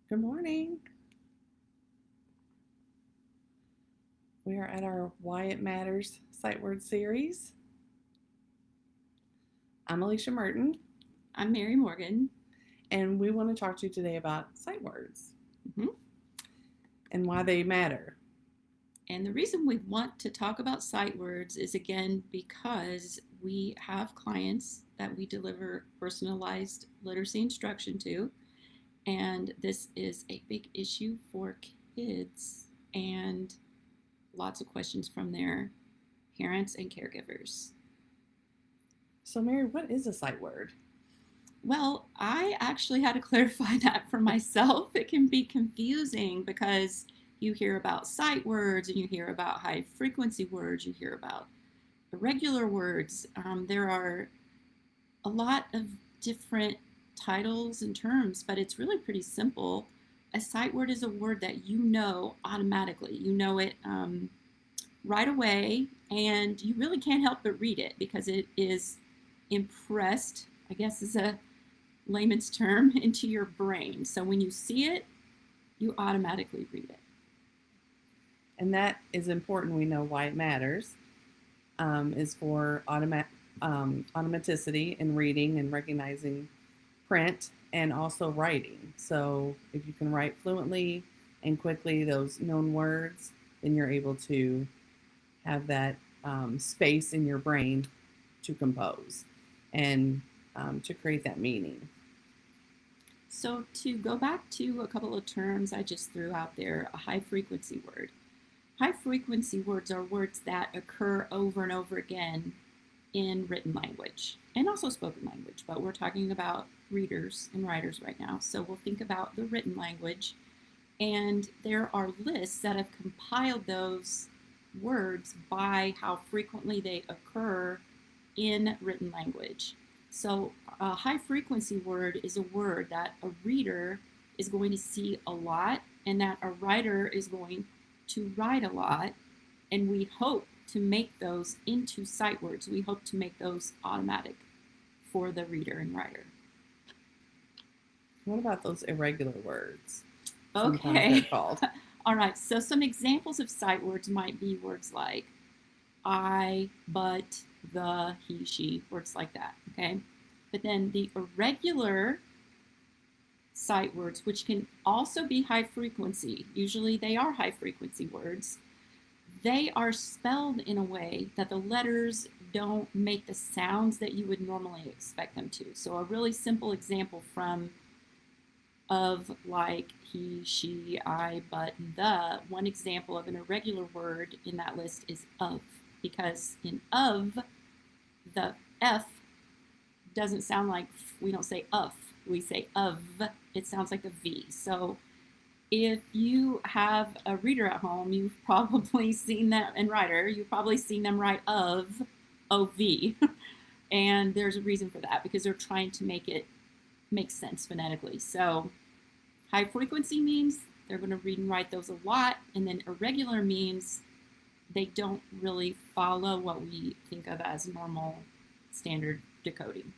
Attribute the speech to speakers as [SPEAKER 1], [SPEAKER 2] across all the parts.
[SPEAKER 1] Good morning. We are at our Why It Matters Sight Word series. I'm Alicia Merton,
[SPEAKER 2] I'm Mary Morgan.
[SPEAKER 1] and we want to talk to you today about sight words
[SPEAKER 2] hmm
[SPEAKER 1] and why they matter.
[SPEAKER 2] And the reason we want to talk about sight words is again because we have clients that we deliver personalized literacy instruction to, and this is a big issue for kids and lots of questions from their parents and caregivers.
[SPEAKER 1] So, Mary, what is a sight word?
[SPEAKER 2] Well, I actually had to clarify that for myself. It can be confusing because you hear about sight words and you hear about high frequency words, you hear about irregular words. There are a lot of different titles and terms, but it's really pretty simple. A sight word is a word that you know automatically. You know it right away, and you really can't help but read it because it is impressed, I guess is a layman's term, into your brain. So when you see it, you automatically read it.
[SPEAKER 1] And that is important. We know why it matters. Is for automaticity in reading and recognizing print and also writing. So, if you can write fluently and quickly those known words, then you're able to have that space in your brain to compose and to create that meaning.
[SPEAKER 2] So to go back to a couple of terms I just threw out there, a high frequency word. High frequency words are words that occur over and over again in written language and also spoken language, but we're talking about readers and writers right now. So we'll think about the written language, and there are lists that have compiled those words by how frequently they occur in written language. So, a high frequency word is a word that a reader is going to see a lot and that a writer is going to write a lot. And we hope to make those into sight words. We hope to make those automatic for the reader and writer.
[SPEAKER 1] What about those irregular words? Sometimes they're
[SPEAKER 2] Okay.
[SPEAKER 1] called.
[SPEAKER 2] All right. So, some examples of sight words might be words like I, but, the, he, she, words like that. Okay. But then the irregular sight words, which can also be high frequency, usually they are high frequency words, they are spelled in a way that the letters don't make the sounds that you would normally expect them to. So, a really simple example from of like he, she, I, but, the, one example of an irregular word in that list is of, because in of, the F doesn't sound like, we don't say of, we say of, it sounds like a V. So if you have a reader at home, you've probably seen that, and writer, you've probably seen them write of, OV. And there's a reason for that because they're trying to make it make sense phonetically. So high frequency means they're going to read and write those a lot, and then irregular means they don't really follow what we think of as normal standard decoding.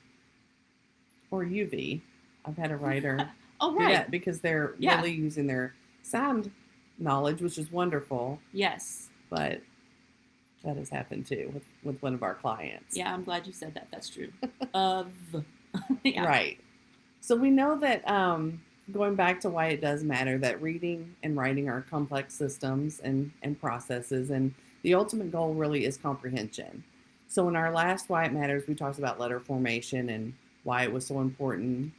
[SPEAKER 1] Or UV. I've had a writer
[SPEAKER 2] Oh,
[SPEAKER 1] do
[SPEAKER 2] right.
[SPEAKER 1] that because they're
[SPEAKER 2] Yeah.
[SPEAKER 1] really using their sound knowledge, which is wonderful,
[SPEAKER 2] Yes.
[SPEAKER 1] but that has happened too with one of our clients.
[SPEAKER 2] Yeah, I'm glad you said that. That's true. Of. Yeah.
[SPEAKER 1] Right. So we know that going back to why it does matter that reading and writing are complex systems and processes, and the ultimate goal really is comprehension. So in our last Why It Matters, we talked about letter formation and why it was so important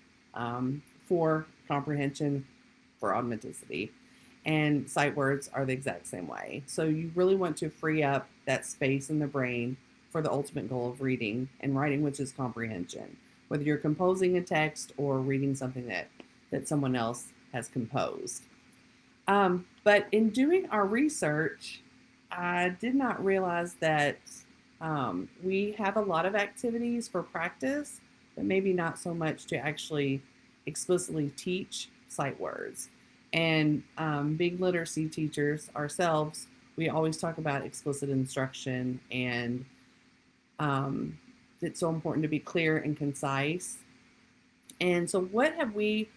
[SPEAKER 1] for comprehension, for authenticity. And sight words are the exact same way. So you really want to free up that space in the brain for the ultimate goal of reading and writing, which is comprehension. Whether you're composing a text or reading something that someone else has composed. But in doing our research, I did not realize that we have a lot of activities for practice, but maybe not so much to actually explicitly teach sight words. And being literacy teachers ourselves, we always talk about explicit instruction, and um, it's so important to be clear and concise. And so, what have we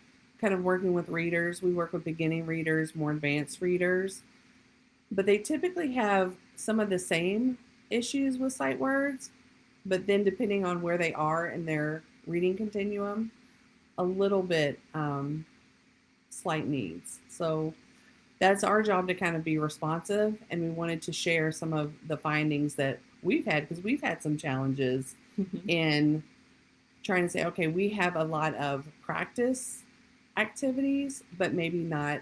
[SPEAKER 1] kind of working with readers. We work with beginning readers, more advanced readers, but they typically have some of the same issues with sight words, but then depending on where they are in their reading continuum, a little bit slight needs. So that's our job to kind of be responsive, and we wanted to share some of the findings that we've had, because we've had some challenges in trying to say, okay, we have a lot of practice activities, but maybe not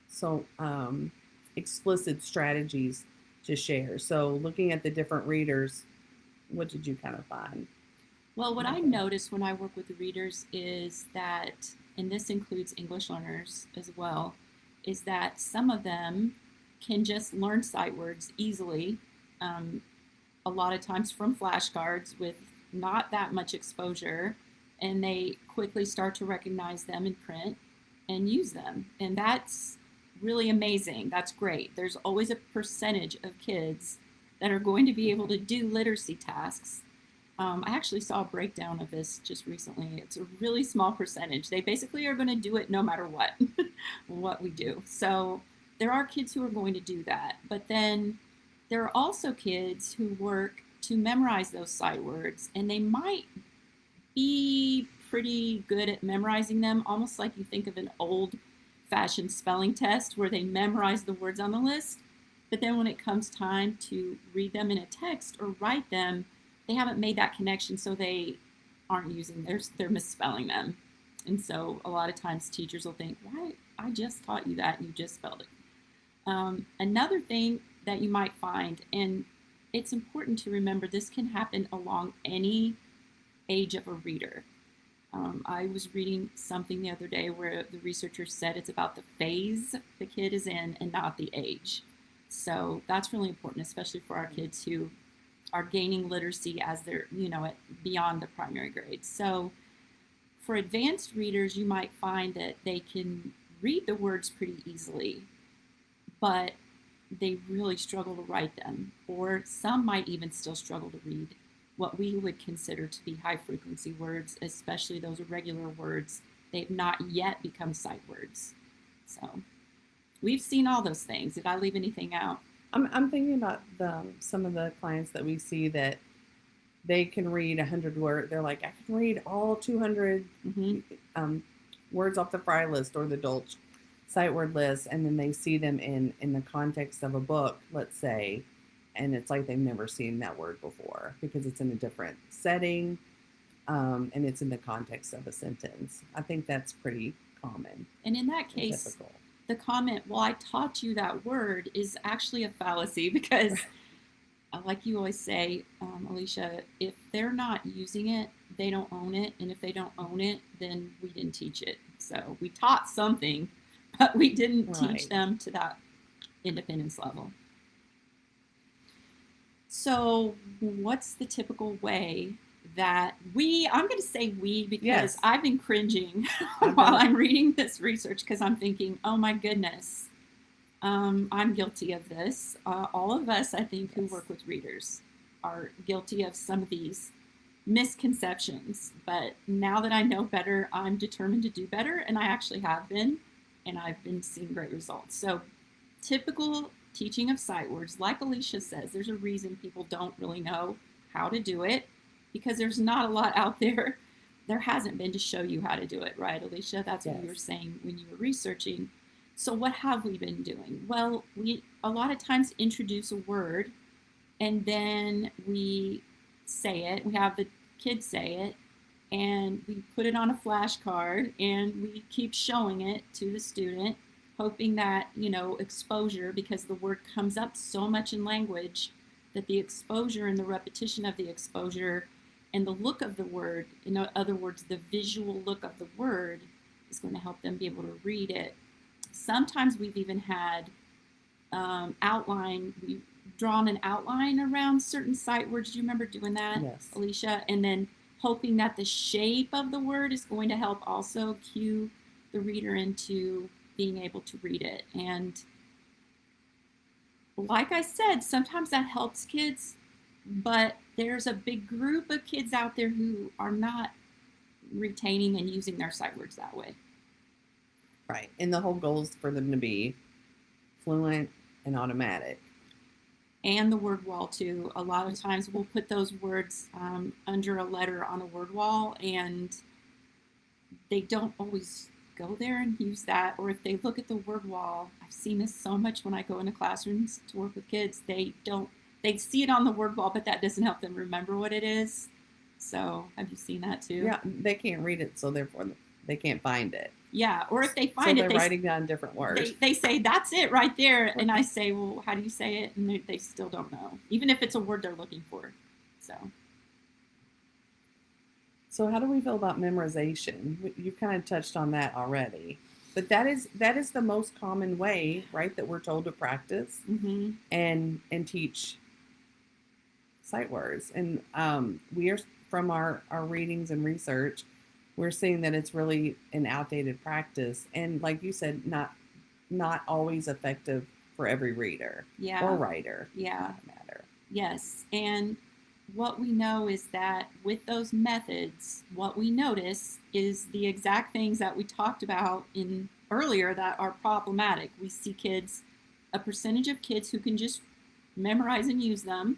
[SPEAKER 1] so explicit strategies to share. So looking at the different readers, what did you kind of find?
[SPEAKER 2] Well, what I notice when I work with the readers is that, and this includes English learners as well, is that some of them can just learn sight words easily, a lot of times from flashcards with not that much exposure, and they quickly start to recognize them in print and use them. And that's really amazing. That's great. There's always a percentage of kids that are going to be able to do literacy tasks. I actually saw a breakdown of this just recently. It's a really small percentage. They basically are going to do it no matter what, what we do. So there are kids who are going to do that. But then there are also kids who work to memorize those sight words, and they might be pretty good at memorizing them, almost like you think of an old fashioned spelling test where they memorize the words on the list. But then when it comes time to read them in a text or write them, they haven't made that connection, so they aren't using, they're misspelling them. And so a lot of times teachers will think, why, I just taught you that and you just spelled it. Another thing that you might find, and it's important to remember, this can happen along any age of a reader. I was reading something the other day where the researcher said it's about the phase the kid is in and not the age. So that's really important, especially for our kids who are gaining literacy as they're, beyond the primary grades. So for advanced readers, you might find that they can read the words pretty easily, but they really struggle to write them, or some might even still struggle to read what we would consider to be high frequency words, especially those irregular words. They've not yet become sight words. So we've seen all those things. Did I leave anything out?
[SPEAKER 1] I'm thinking about some of the clients that we see that they can read 100 words. They're like, I can read all 200 words off the Fry list or the Dolch sight word list, and then they see them in the context of a book, let's say, and it's like they've never seen that word before because it's in a different setting, and it's in the context of a sentence. I think that's pretty common.
[SPEAKER 2] And in that case, typical. The comment, well, I taught you that word, is actually a fallacy because, like you always say, Alicia, if they're not using it, they don't own it. And if they don't own it, then we didn't teach it. So we taught something, but we didn't teach them to that independence level. So what's the typical way that I'm going to say we because I've been cringing while I'm reading this research because I'm thinking, oh my goodness, I'm guilty of this. All of us, I think, who work with readers are guilty of some of these misconceptions. But now that I know better, I'm determined to do better, and I actually have been, and I've been seeing great results. So typical teaching of sight words, like Alicia says, there's a reason people don't really know how to do it, because there's not a lot out there. There hasn't been to show you how to do it, right, Alicia? That's what you were saying when you were researching. So what have we been doing? Well, we a lot of times introduce a word, and then we say it. We have the kids say it, and we put it on a flashcard, and we keep showing it to the student, hoping that, exposure, because the word comes up so much in language, that the exposure and the repetition of the exposure and the look of the word, in other words, the visual look of the word, is going to help them be able to read it. Sometimes we've even had we've drawn an outline around certain sight words. Do you remember doing that, Alicia? And then hoping that the shape of the word is going to help also cue the reader into being able to read it. And like I said, sometimes that helps kids, but there's a big group of kids out there who are not retaining and using their sight words that way.
[SPEAKER 1] Right. And the whole goal is for them to be fluent and automatic.
[SPEAKER 2] And the word wall too. A lot of times we'll put those words under a letter on a word wall, and they don't always go there and use that. Or if they look at the word wall, I've seen this so much when I go into classrooms to work with kids. They see it on the word wall, but that doesn't help them remember what it is. So have you seen that too?
[SPEAKER 1] Yeah, they can't read it, so therefore they can't find it.
[SPEAKER 2] Yeah, or if they
[SPEAKER 1] So
[SPEAKER 2] find
[SPEAKER 1] they're
[SPEAKER 2] it,
[SPEAKER 1] writing down different words.
[SPEAKER 2] they say, that's it right there. And I say, well, how do you say it? And they still don't know, even if it's a word they're looking for.
[SPEAKER 1] So how do we feel about memorization? You kind of touched on that already. But that is the most common way, right, that we're told to practice
[SPEAKER 2] Mm-hmm.
[SPEAKER 1] and teach sight words. And we are, from our readings and research, we're seeing that it's really an outdated practice, and like you said, not always effective for every reader or writer.
[SPEAKER 2] Yeah.
[SPEAKER 1] Matter.
[SPEAKER 2] Yes. And what we know is that with those methods, what we notice is the exact things that we talked about in earlier that are problematic. We see a percentage of kids who can just memorize and use them.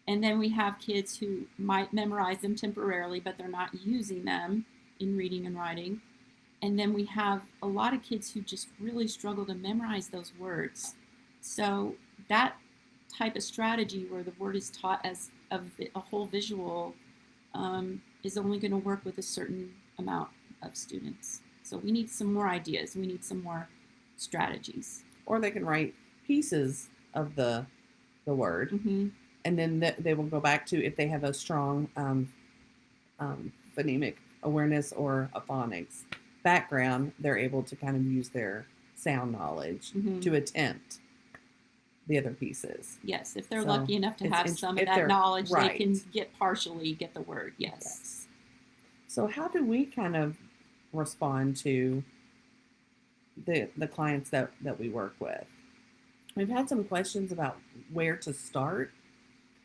[SPEAKER 2] And then we have kids who might memorize them temporarily, but they're not using them in reading and writing. And then we have a lot of kids who just really struggle to memorize those words. So that type of strategy where the word is taught as a whole visual is only going to work with a certain amount of students. So we need some more ideas. We need some more strategies.
[SPEAKER 1] Or they can write pieces of the word,
[SPEAKER 2] mm-hmm.
[SPEAKER 1] and then they will go back to, if they have a strong phonemic awareness or a phonics background, they're able to kind of use their sound knowledge
[SPEAKER 2] mm-hmm.
[SPEAKER 1] to attempt the other pieces.
[SPEAKER 2] Yes, if they're lucky enough to have some of that knowledge, right, they can partially get the word. Yes.
[SPEAKER 1] So how do we kind of respond to the clients that we work with? We've had some questions about where to start,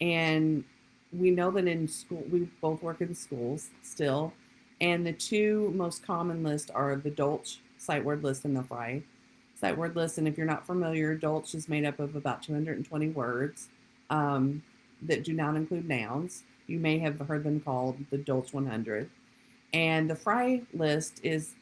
[SPEAKER 1] and we know that in school, we both work in schools still, and the two most common lists are the Dolch sight word list and the Frye sight word list. And if you're not familiar, Dolch is made up of about 220 words that do not include nouns. You may have heard them called the Dolch 100. And the Frye list is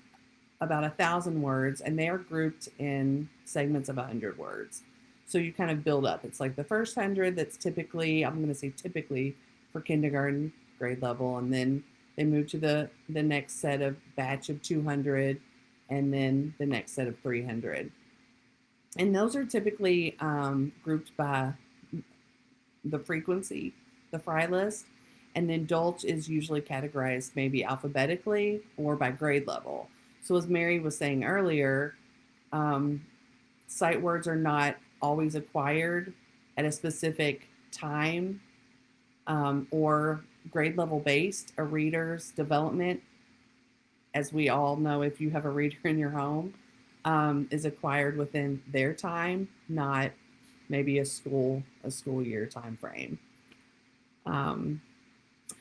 [SPEAKER 1] about 1,000 words, and they are grouped in segments of 100 words. So you kind of build up. It's like the first 100 that's typically, I'm going to say typically for kindergarten grade level, and then they move to the next set of batch of 200, and then the next set of 300. And those are typically grouped by the frequency, the Frye list. And then Dolch is usually categorized maybe alphabetically or by grade level. So as Mary was saying earlier, sight words are not always acquired at a specific time or grade level based. A reader's development, as we all know, if you have a reader in your home, is acquired within their time, not maybe a school year time frame.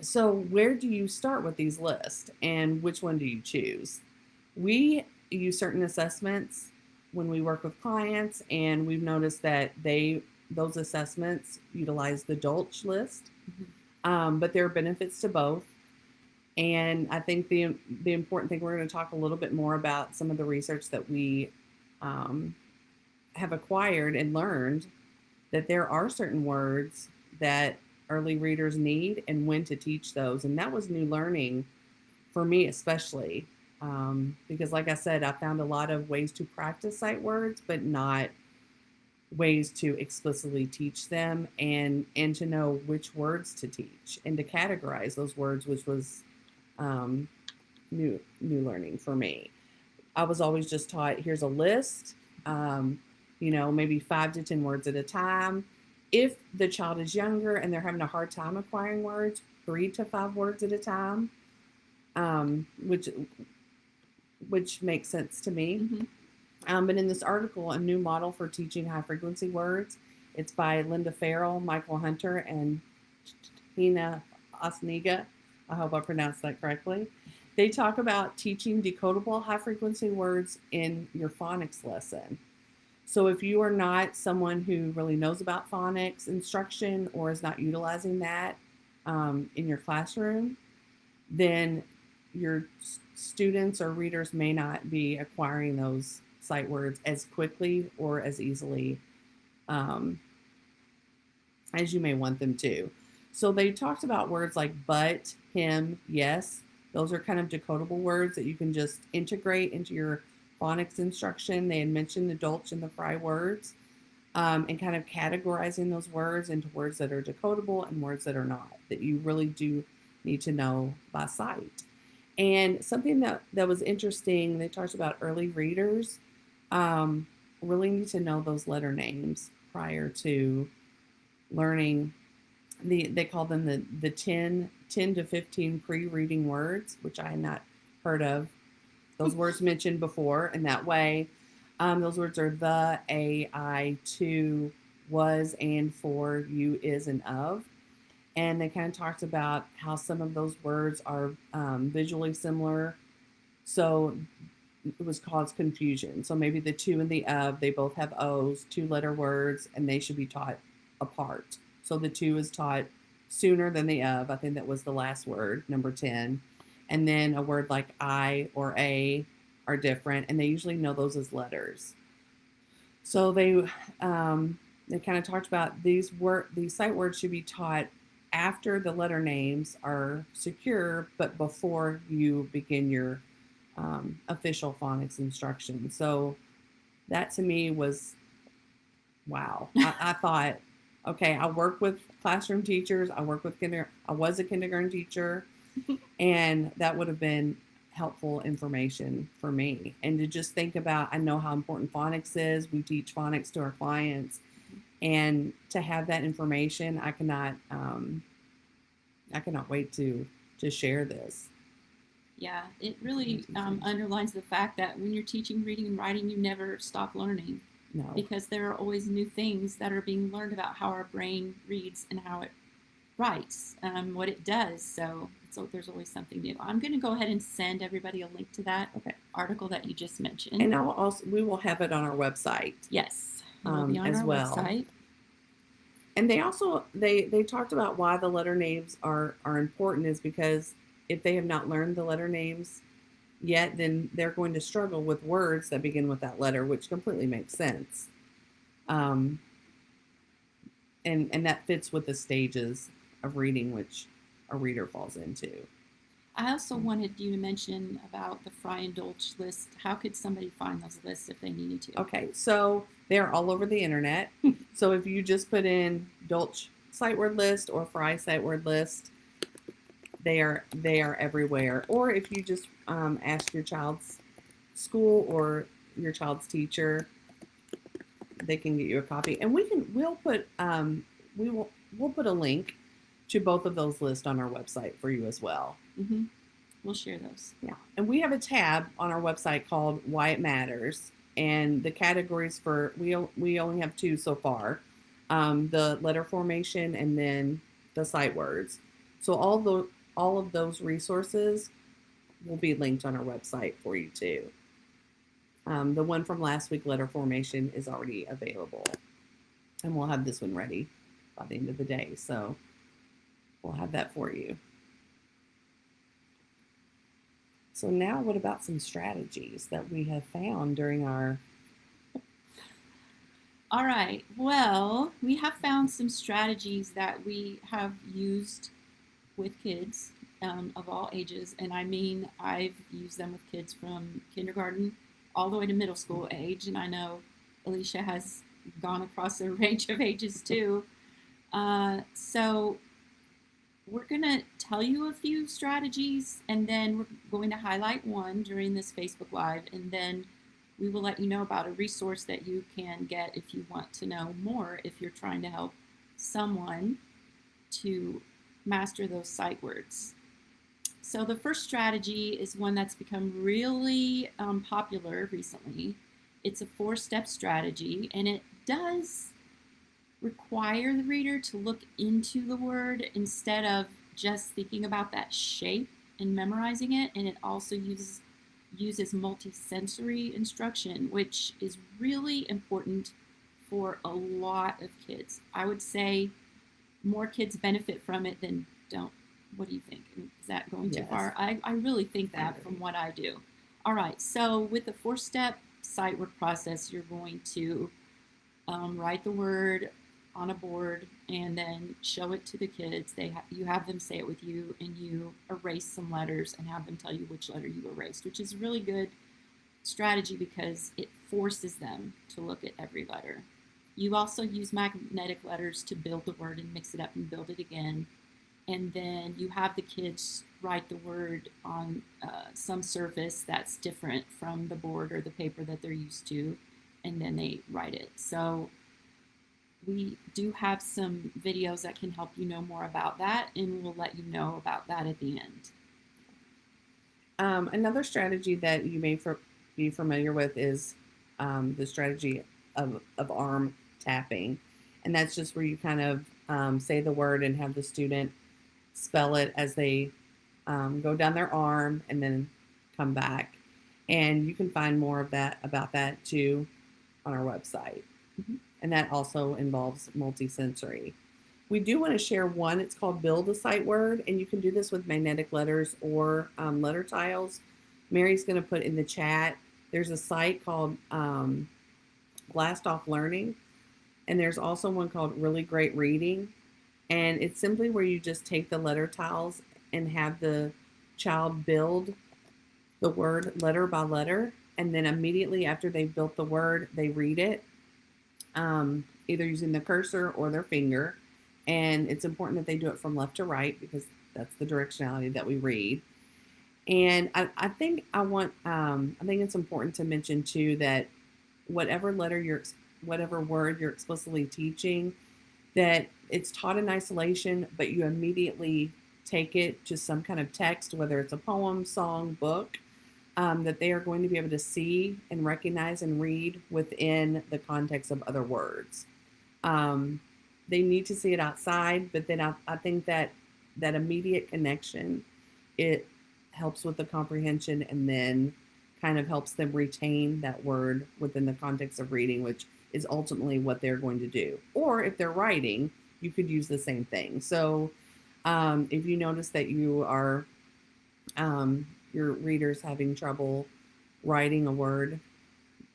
[SPEAKER 1] So where do you start with these lists, and which one do you choose? We use certain assessments when we work with clients, and we've noticed that those assessments utilize the Dolch list, but there are benefits to both. And I think the important thing, we're going to talk a little bit more about some of the research that we have acquired and learned, that there are certain words that early readers need and when to teach those. And that was new learning for me, especially because, like I said, I found a lot of ways to practice sight words, but not ways to explicitly teach them, and to know which words to teach and to categorize those words, which was new learning for me. I was always just taught, here's a list, maybe 5 to 10 words at a time. If the child is younger and they're having a hard time acquiring words, 3 to 5 words at a time, which makes sense to me. But in this article, A New Model for Teaching High Frequency Words, it's by Linda Farrell, Michael Hunter, and Hina Osniga. I hope I pronounced that correctly. They talk about teaching decodable high frequency words in your phonics lesson. So if you are not someone who really knows about phonics instruction or is not utilizing that in your classroom, then your students or readers may not be acquiring those sight words as quickly or as easily um, as you may want them to. So they talked about words like but, him, yes. Those are kind of decodable words that you can just integrate into your phonics instruction. They had mentioned the Dolch and the Fry words and kind of categorizing those words into words that are decodable and words that are not, that you really do need to know by sight. And something that was interesting, they talked about early readers really need to know those letter names prior to learning they call them the 10 to 15 pre-reading words, which I had not heard of those words mentioned before in that way. Those words are the, a, I, to, was, and, for, you, is, and of. And they kind of talked about how some of those words are visually similar. So it was caused confusion. So maybe the to and the of, they both have O's, 2-letter words, and they should be taught apart. So the to is taught sooner than the of. I think that was the last word, number 10. And then a word like I or a are different, and they usually know those as letters. So they kind of talked about these sight words should be taught after the letter names are secure, but before you begin your official phonics instruction. So that to me was wow. I thought, okay, I work with classroom teachers. I work with I was a kindergarten teacher, and that would have been helpful information for me. And to just think about, I know how important phonics is. We teach phonics to our clients, and to have that information, I cannot wait to share this.
[SPEAKER 2] Yeah, it really underlines the fact that when you're teaching reading and writing, you never stop learning.
[SPEAKER 1] No.
[SPEAKER 2] Because there are always new things that are being learned about how our brain reads and how it writes, what it does. So there's always something new. I'm going to go ahead and send everybody a link to that article that you just mentioned.
[SPEAKER 1] And we will have it on our website.
[SPEAKER 2] Yes, it will be on
[SPEAKER 1] as
[SPEAKER 2] our
[SPEAKER 1] well.
[SPEAKER 2] website.
[SPEAKER 1] And they also they talked about why the letter names are important is because if they have not learned the letter names yet, then they're going to struggle with words that begin with that letter, which completely makes sense. And that fits with the stages of reading which a reader falls into.
[SPEAKER 2] I also wanted you to mention about the Fry and Dolch list. How could somebody find those lists if they needed to?
[SPEAKER 1] Okay, so they're all over the internet. So if you just put in Dolch sight word list or Fry sight word list, they are everywhere. Or if you just ask your child's school or your child's teacher, they can get you a copy. And we'll put a link to both of those lists on our website for you as well.
[SPEAKER 2] Mm-hmm. We'll share those.
[SPEAKER 1] Yeah, and we have a tab on our website called Why It Matters, and the categories for we only have 2 so far, the letter formation and then the sight words. So all of those resources will be linked on our website for you too. The one from last week, letter formation, is already available, and we'll have this one ready by the end of the day. So we'll have that for you. So now what about some strategies that we have found during our...
[SPEAKER 2] All right. Well, we have found some strategies that we have used with kids of all ages. And I mean, I've used them with kids from kindergarten all the way to middle school age. And I know Alicia has gone across a range of ages too. So we're going to tell you a few strategies, and then we're going to highlight one during this Facebook Live, and then we will let you know about a resource that you can get if you want to know more, if you're trying to help someone to master those sight words. So the first strategy is one that's become really popular recently. It's a 4-step strategy, and it does require the reader to look into the word instead of just thinking about that shape in memorizing it, and it also uses multisensory instruction, which is really important for a lot of kids. I would say more kids benefit from it than don't. What do you think? Is that going too
[SPEAKER 1] Yes.
[SPEAKER 2] far? I really think that from what I do. All right, so with the 4-step sight word process, you're going to write the word on a board and then show it to the kids. You have them say it with you, and you erase some letters and have them tell you which letter you erased, which is a really good strategy because it forces them to look at every letter. You also use magnetic letters to build the word and mix it up and build it again. And then you have the kids write the word on some surface that's different from the board or the paper that they're used to, and then they write it. So we do have some videos that can help you know more about that, and we'll let you know about that at the end.
[SPEAKER 1] Another strategy that you may be familiar with is the strategy of arm tapping. And that's just where you kind of say the word and have the student spell it as they go down their arm and then come back. And you can find more of that about that too on our website.
[SPEAKER 2] Mm-hmm.
[SPEAKER 1] And that also involves multisensory. We do want to share one. It's called Build a Sight Word, and you can do this with magnetic letters or letter tiles. Mary's going to put in the chat. There's a site called Blast Off Learning, and there's also one called Really Great Reading. And it's simply where you just take the letter tiles and have the child build the word letter by letter. And then immediately after they've built the word, they read it, either using the cursor or their finger. And it's important that they do it from left to right because that's the directionality that we read. And I think it's important to mention too that whatever word you're explicitly teaching, that it's taught in isolation, but you immediately take it to some kind of text, whether it's a poem, song, book, that they are going to be able to see and recognize and read within the context of other words. They need to see it outside, but then I think that immediate connection, it helps with the comprehension and then kind of helps them retain that word within the context of reading, which is ultimately what they're going to do. Or if they're writing, you could use the same thing. So if you notice that you are, your reader's having trouble writing a word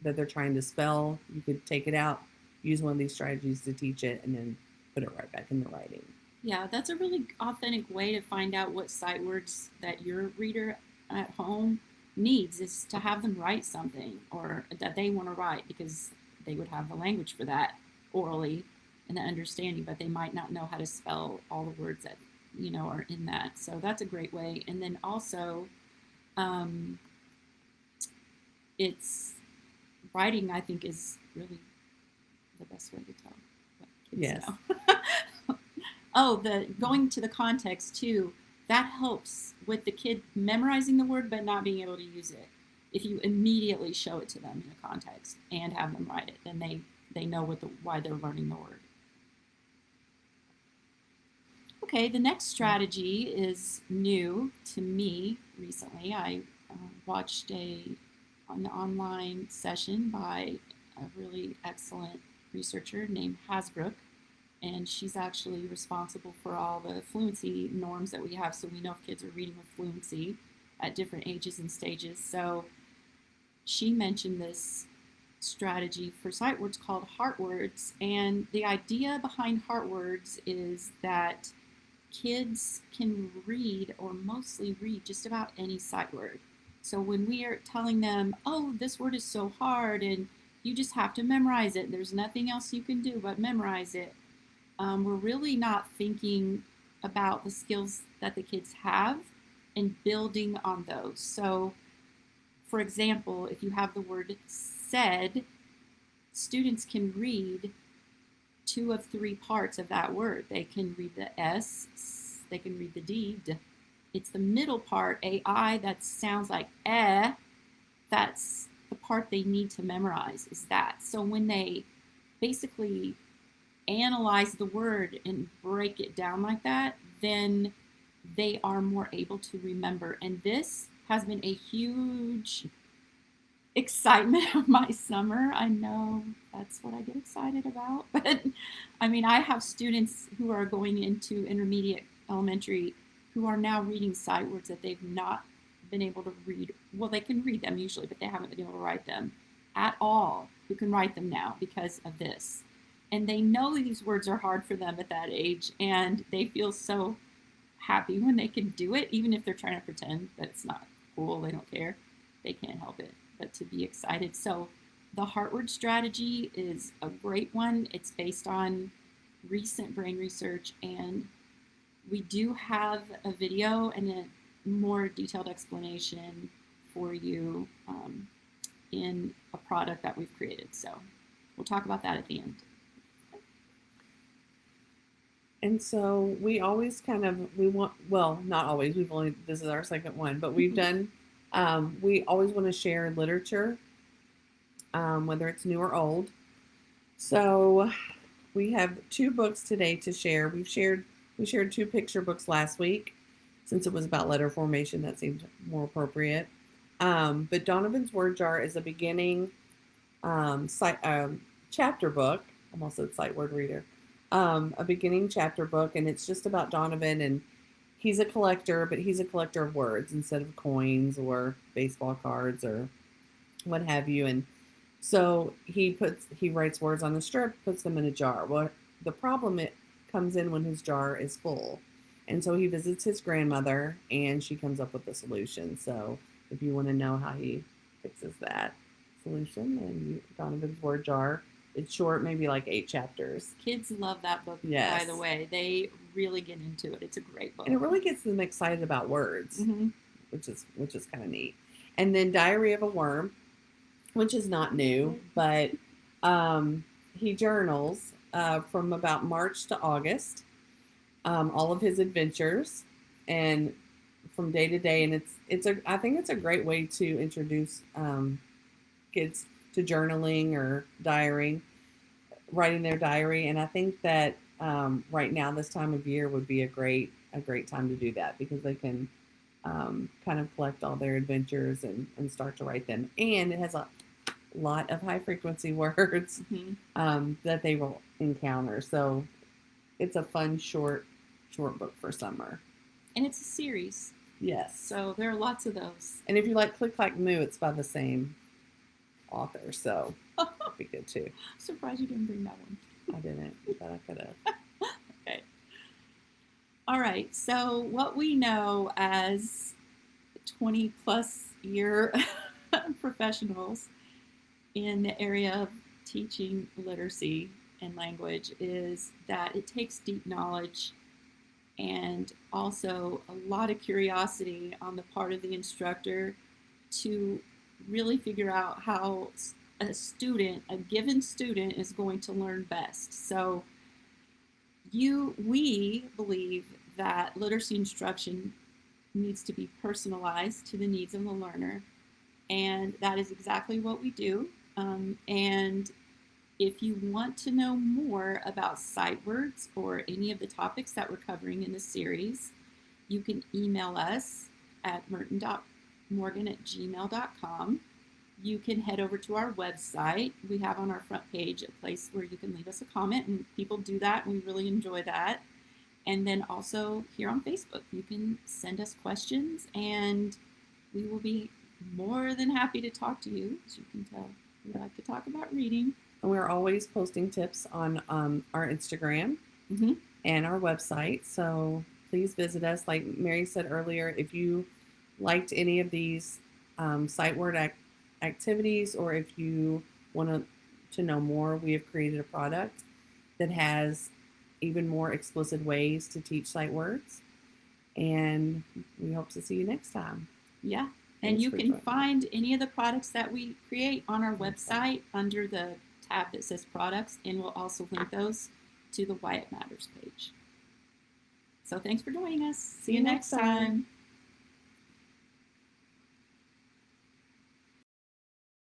[SPEAKER 1] that they're trying to spell, you could take it out, use one of these strategies to teach it, and then put it right back in the writing.
[SPEAKER 2] Yeah, that's a really authentic way to find out what sight words that your reader at home needs, is to have them write something or that they want to write, because they would have the language for that orally and the understanding, but they might not know how to spell all the words that are in that. So that's a great way. And then also, it's writing, I think, is really the best way to tell what kids
[SPEAKER 1] Yes.
[SPEAKER 2] know. Oh, the going to the context too, that helps with the kid memorizing the word but not being able to use it. If you immediately show it to them in a context and have them write it, then they know why they're learning the word. Okay, the next strategy is new to me recently. I watched an online session by a really excellent researcher named Hasbrook, and she's actually responsible for all the fluency norms that we have, so we know if kids are reading with fluency at different ages and stages. So she mentioned this strategy for sight words called heart words, and the idea behind heart words is that kids can read, or mostly read, just about any sight word. So when we are telling them, oh, this word is so hard and you just have to memorize it, there's nothing else you can do but memorize it, we're really not thinking about the skills that the kids have and building on those. So, for example, if you have the word said, students can read 2 of 3 parts of that word. They can read the S, they can read the D. It's the middle part, AI, that sounds like eh. That's the part they need to memorize, is that. So when they basically analyze the word and break it down like that, then they are more able to remember. And this has been a huge excitement of my summer. I know that's what I get excited about. But I mean, I have students who are going into intermediate elementary who are now reading sight words that they've not been able to read. Well, they can read them usually, but they haven't been able to write them at all. Who can write them now because of this. And they know these words are hard for them at that age, and they feel so happy when they can do it, even if they're trying to pretend that it's not cool, they don't care. They can't help it but to be excited. So the Heartward strategy is a great one. It's based on recent brain research, and we do have a video and a more detailed explanation for you in a product that we've created. So we'll talk about that at the end.
[SPEAKER 1] And so we always well, not always, this is our second one, but we've done, we always want to share literature, whether it's new or old. So we have 2 books today to share. We shared 2 picture books last week. Since it was about letter formation, that seemed more appropriate. But Donovan's Word Jar is a beginning chapter book. Almost said sight word reader. A beginning chapter book, and it's just about Donovan, and he's a collector, but he's a collector of words instead of coins or baseball cards or what have you. And so he writes words on the strip, puts them in a jar. Well, the problem it comes in when his jar is full. And so he visits his grandmother, and she comes up with a solution. So if you want to know how he fixes that solution, then Donovan's Word Jar. It's short, maybe like 8 chapters.
[SPEAKER 2] Kids love that book,
[SPEAKER 1] yes.
[SPEAKER 2] By the way. They really get into it. It's a great book.
[SPEAKER 1] And it really gets them excited about words,
[SPEAKER 2] mm-hmm.
[SPEAKER 1] which is kind of neat. And then Diary of a Worm, which is not new, but he journals from about March to August, all of his adventures, and from day to day. And I think it's a great way to introduce kids to journaling or writing their diary. And I think that right now, this time of year would be a great time to do that, because they can kind of collect all their adventures and start to write them. And it has a lot of high frequency words
[SPEAKER 2] mm-hmm.
[SPEAKER 1] That they will encounter. So it's a fun, short book for summer.
[SPEAKER 2] And it's a series.
[SPEAKER 1] Yes.
[SPEAKER 2] So there are lots of those.
[SPEAKER 1] And if you like Click Clack Moo, it's by the same author, so that'd be good too.
[SPEAKER 2] Surprised you didn't bring that one.
[SPEAKER 1] I didn't, but I could have.
[SPEAKER 2] Okay. All right. So what we know as 20 plus year professionals in the area of teaching literacy and language is that it takes deep knowledge and also a lot of curiosity on the part of the instructor to really figure out how a given student is going to learn best. So we believe that literacy instruction needs to be personalized to the needs of the learner, and that is exactly what we do. And if you want to know more about sight words or any of the topics that we're covering in the series, you can email us at merton.morgan@gmail.com. You can head over to our website. We have on our front page a place where you can leave us a comment, and people do that, and we really enjoy that. And then also here on Facebook, you can send us questions, and we will be more than happy to talk to you. As you can tell, we like to talk about reading.
[SPEAKER 1] And we're always posting tips on our Instagram and our website. So please visit us. Like Mary said earlier, if you liked any of these sight word activities, or if you want to know more, we have created a product that has even more explicit ways to teach sight words. And we hope to see you next time.
[SPEAKER 2] Yeah. And you can find any of the products that we create on our website under the tab that says products, and we'll also link those to the Why It Matters page. So thanks for joining us. See you next time.